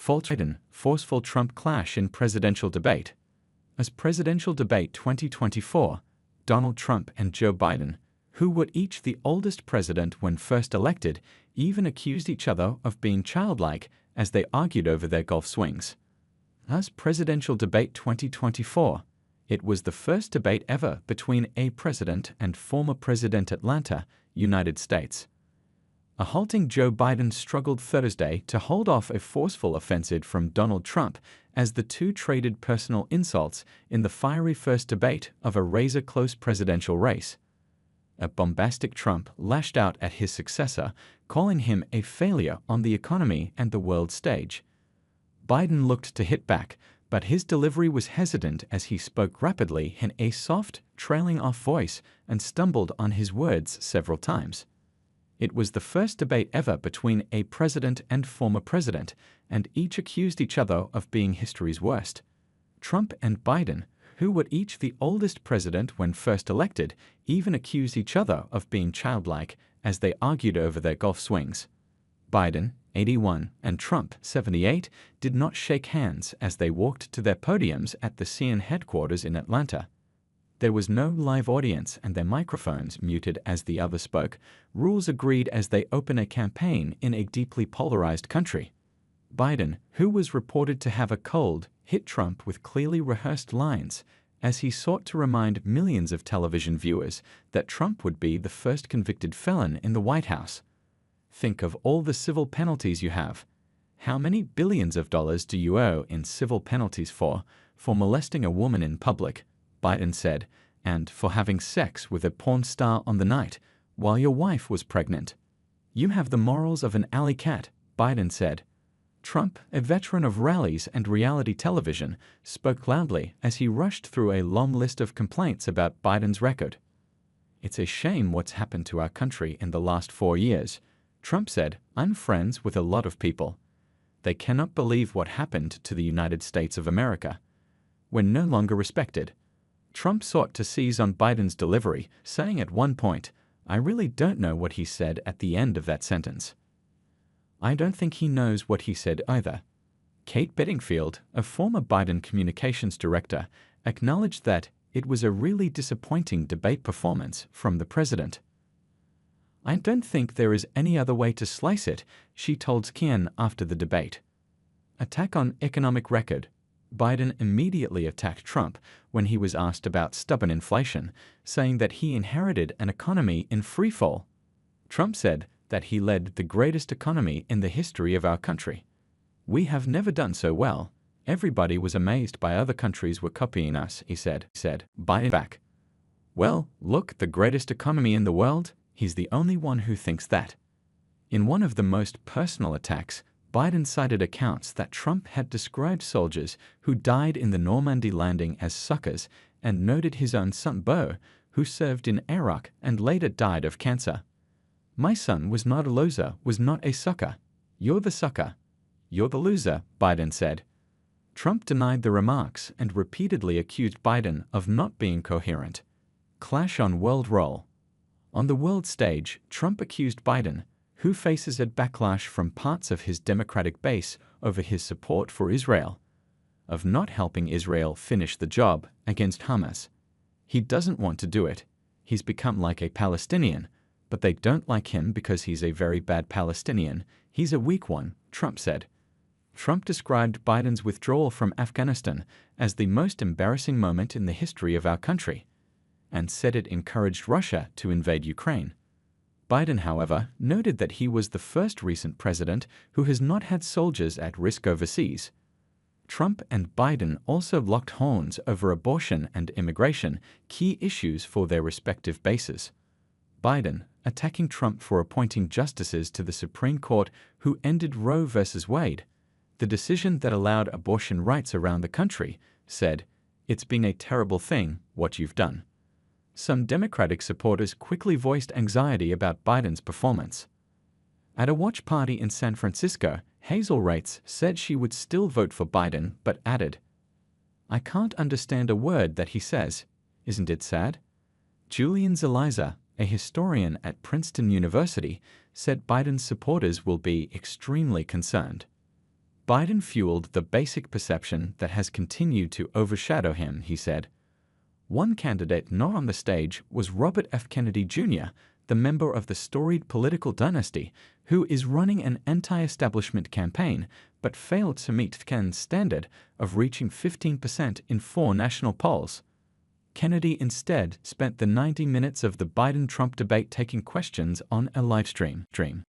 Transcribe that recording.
Faltering, Forceful Trump clash in presidential debate. As presidential debate 2024, Donald Trump and Joe Biden, who were each the oldest president when first elected, even accused each other of being childlike as they argued over their golf swings. As presidential debate 2024, it was the first debate ever between a president and former President Atlanta, United States. A halting Joe Biden struggled Thursday to hold off a forceful offensive from Donald Trump as the two traded personal insults in the fiery first debate of a razor-close presidential race. A bombastic Trump lashed out at his successor, calling him a failure on the economy and the world stage. Biden looked to hit back, but his delivery was hesitant as he spoke rapidly in a soft, trailing-off voice and stumbled on his words several times. It was the first debate ever between a president and former president, and each accused each other of being history's worst. Trump and Biden, who were each the oldest president when first elected, even accused each other of being childlike as they argued over their golf swings. Biden, 81, and Trump, 78, did not shake hands as they walked to their podiums at the CNN headquarters in Atlanta. There was no live audience and their microphones muted as the other spoke, rules agreed as they open a campaign in a deeply polarized country. Biden, who was reported to have a cold, hit Trump with clearly rehearsed lines as he sought to remind millions of television viewers that Trump would be the first convicted felon in the White House. Think of all the civil penalties you have. How many billions of dollars do you owe in civil penalties for molesting a woman in public, Biden said, and for having sex with a porn star on the night while your wife was pregnant? You have the morals of an alley cat, Biden said. Trump, a veteran of rallies and reality television, spoke loudly as he rushed through a long list of complaints about Biden's record. It's a shame what's happened to our country in the last 4 years, Trump said. I'm friends with a lot of people. They cannot believe what happened to the United States of America. We're no longer respected. Trump sought to seize on Biden's delivery, saying at one point, I really don't know what he said at the end of that sentence. I don't think he knows what he said either. Kate Bedingfield, a former Biden communications director, acknowledged that it was a really disappointing debate performance from the president. I don't think there is any other way to slice it, she told CNN after the debate. Attack on economic record. Biden immediately attacked Trump when he was asked about stubborn inflation, saying that he inherited an economy in freefall. Trump said that he led the greatest economy in the history of our country. We have never done so well. Everybody was amazed by other countries were copying us, he said. Biden back. Well, look, the greatest economy in the world? He's the only one who thinks that. In one of the most personal attacks, Biden cited accounts that Trump had described soldiers who died in the Normandy landing as suckers and noted his own son Beau, who served in Iraq and later died of cancer. My son was not a loser, was not a sucker. You're the sucker. You're the loser, Biden said. Trump denied the remarks and repeatedly accused Biden of not being coherent. Clash on world role. On the world stage, Trump accused Biden, who faces a backlash from parts of his Democratic base over his support for Israel, of not helping Israel finish the job against Hamas. He doesn't want to do it. He's become like a Palestinian, but they don't like him because he's a very bad Palestinian. He's a weak one, Trump said. Trump described Biden's withdrawal from Afghanistan as the most embarrassing moment in the history of our country, and said it encouraged Russia to invade Ukraine. Biden, however, noted that he was the first recent president who has not had soldiers at risk overseas. Trump and Biden also locked horns over abortion and immigration, key issues for their respective bases. Biden, attacking Trump for appointing justices to the Supreme Court who ended Roe v. Wade, the decision that allowed abortion rights around the country, said, "It's been a terrible thing, what you've done." Some Democratic supporters quickly voiced anxiety about Biden's performance. At a watch party in San Francisco, Hazel Rates said she would still vote for Biden but added, I can't understand a word that he says. Isn't it sad? Julian Zeliza, a historian at Princeton University, said Biden's supporters will be extremely concerned. Biden fueled the basic perception that has continued to overshadow him, he said. One candidate not on the stage was Robert F. Kennedy Jr., the member of the storied political dynasty, who is running an anti-establishment campaign but failed to meet Ken's standard of reaching 15% in 4 national polls. Kennedy instead spent the 90 minutes of the Biden-Trump debate taking questions on a live stream.